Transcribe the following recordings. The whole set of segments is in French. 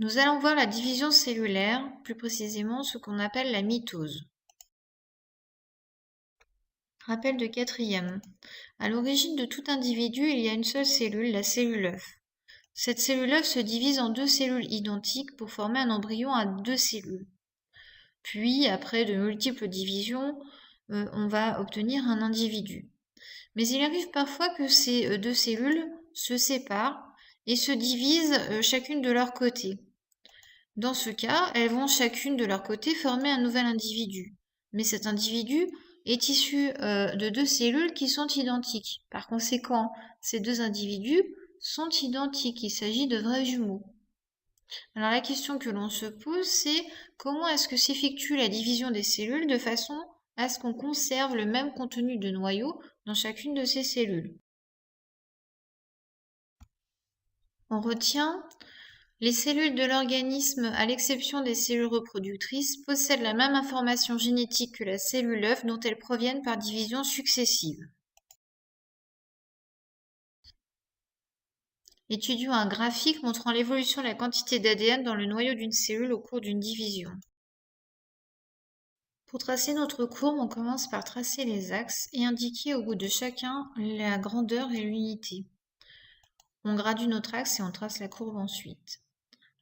Nous allons voir la division cellulaire, plus précisément ce qu'on appelle la mitose. Rappel de quatrième. À l'origine de tout individu, il y a une seule cellule, la cellule œuf. Cette cellule œuf se divise en deux cellules identiques pour former un embryon à deux cellules. Puis, après de multiples divisions, on va obtenir un individu. Mais il arrive parfois que ces deux cellules se séparent et se divisent chacune de leur côté. Dans ce cas, elles vont chacune de leur côté former un nouvel individu. Mais cet individu est issu de deux cellules qui sont identiques. Par conséquent, ces deux individus sont identiques. Il s'agit de vrais jumeaux. Alors la question que l'on se pose, c'est comment est-ce que s'effectue la division des cellules de façon à ce qu'on conserve le même contenu de noyau dans chacune de ces cellules. On retient les cellules de l'organisme, à l'exception des cellules reproductrices, possèdent la même information génétique que la cellule œuf dont elles proviennent par division successive. Étudions un graphique montrant l'évolution de la quantité d'ADN dans le noyau d'une cellule au cours d'une division. Pour tracer notre courbe, on commence par tracer les axes et indiquer au bout de chacun la grandeur et l'unité. On gradue notre axe et on trace la courbe ensuite.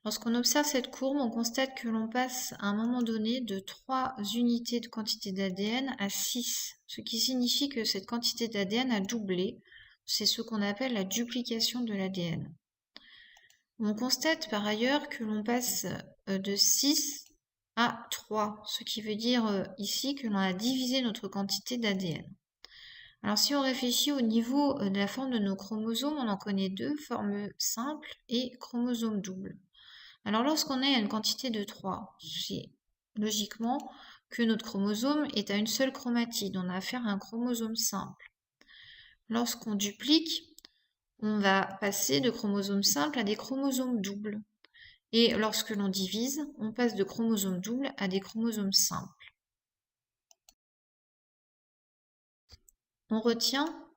Lorsqu'on observe cette courbe, on constate que l'on passe à un moment donné de 3 unités de quantité d'ADN à 6, ce qui signifie que cette quantité d'ADN a doublé. C'est ce qu'on appelle la duplication de l'ADN. On constate par ailleurs que l'on passe de 6 à 3, ce qui veut dire ici que l'on a divisé notre quantité d'ADN. Alors si on réfléchit au niveau de la forme de nos chromosomes, on en connaît deux, forme simple et chromosome double. Alors lorsqu'on est à une quantité de 3, c'est logiquement que notre chromosome est à une seule chromatide. On a affaire à un chromosome simple. Lorsqu'on duplique, on va passer de chromosomes simples à des chromosomes doubles. Et lorsque l'on divise, on passe de chromosomes doubles à des chromosomes simples. On retient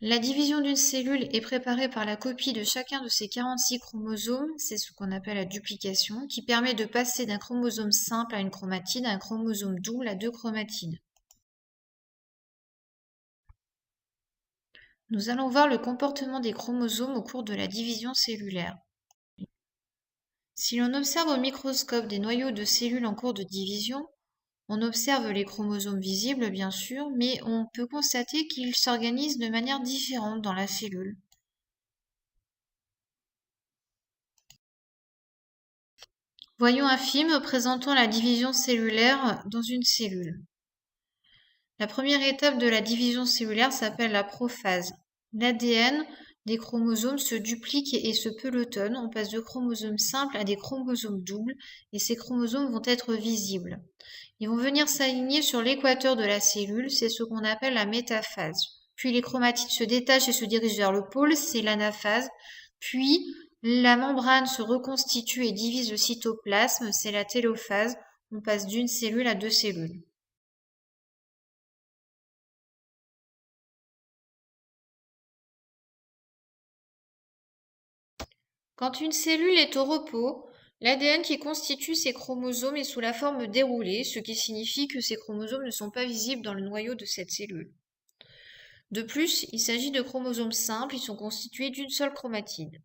la division d'une cellule est préparée par la copie de chacun de ses 46 chromosomes, c'est ce qu'on appelle la duplication, qui permet de passer d'un chromosome simple à une chromatide, à un chromosome double à deux chromatides. Nous allons voir le comportement des chromosomes au cours de la division cellulaire. Si l'on observe au microscope des noyaux de cellules en cours de division, on observe les chromosomes visibles, bien sûr, mais on peut constater qu'ils s'organisent de manière différente dans la cellule. Voyons un film présentant la division cellulaire dans une cellule. La première étape de la division cellulaire s'appelle la prophase. L'ADN des chromosomes se duplique et se pelotonne. On passe de chromosomes simples à des chromosomes doubles et ces chromosomes vont être visibles. Ils vont venir s'aligner sur l'équateur de la cellule, c'est ce qu'on appelle la métaphase. Puis les chromatides se détachent et se dirigent vers le pôle, c'est l'anaphase. Puis la membrane se reconstitue et divise le cytoplasme, c'est la télophase. On passe d'une cellule à deux cellules. Quand une cellule est au repos, l'ADN qui constitue ses chromosomes est sous la forme déroulée, ce qui signifie que ces chromosomes ne sont pas visibles dans le noyau de cette cellule. De plus, il s'agit de chromosomes simples, ils sont constitués d'une seule chromatide.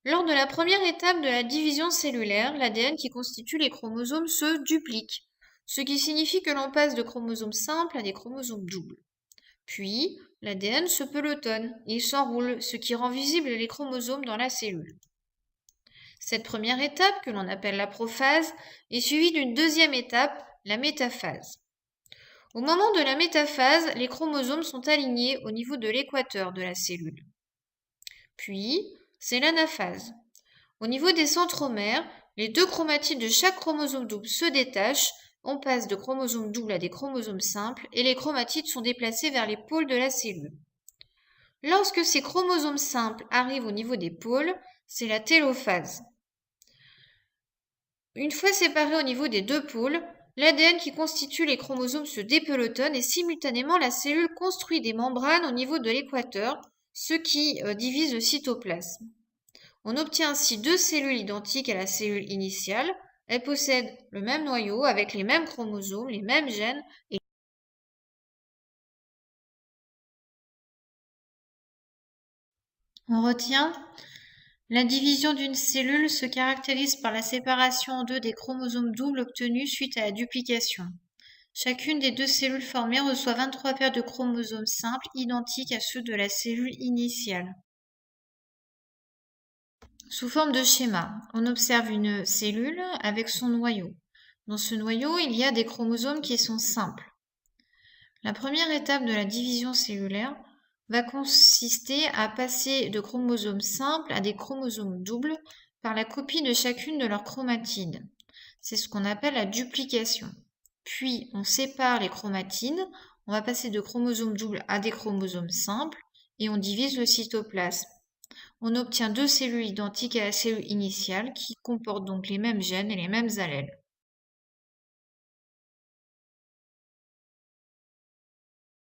Lors de la première étape de la division cellulaire, l'ADN qui constitue les chromosomes se duplique, ce qui signifie que l'on passe de chromosomes simples à des chromosomes doubles. Puis, l'ADN se pelotonne et il s'enroule, ce qui rend visibles les chromosomes dans la cellule. Cette première étape, que l'on appelle la prophase, est suivie d'une deuxième étape, la métaphase. Au moment de la métaphase, les chromosomes sont alignés au niveau de l'équateur de la cellule. Puis, c'est l'anaphase. Au niveau des centromères, les deux chromatides de chaque chromosome double se détachent, on passe de chromosomes doubles à des chromosomes simples et les chromatides sont déplacées vers les pôles de la cellule. Lorsque ces chromosomes simples arrivent au niveau des pôles, c'est la télophase. Une fois séparés au niveau des deux pôles, l'ADN qui constitue les chromosomes se dépelotonne et simultanément la cellule construit des membranes au niveau de l'équateur, ce qui divise le cytoplasme. On obtient ainsi deux cellules identiques à la cellule initiale. Elles possèdent le même noyau avec les mêmes chromosomes, les mêmes gènes. On retient, la division d'une cellule se caractérise par la séparation en deux des chromosomes doubles obtenus suite à la duplication. Chacune des deux cellules formées reçoit 23 paires de chromosomes simples identiques à ceux de la cellule initiale. Sous forme de schéma, on observe une cellule avec son noyau. Dans ce noyau, il y a des chromosomes qui sont simples. La première étape de la division cellulaire va consister à passer de chromosomes simples à des chromosomes doubles par la copie de chacune de leurs chromatides. C'est ce qu'on appelle la duplication. Puis on sépare les chromatides, on va passer de chromosomes doubles à des chromosomes simples et on divise le cytoplasme. On obtient deux cellules identiques à la cellule initiale qui comportent donc les mêmes gènes et les mêmes allèles.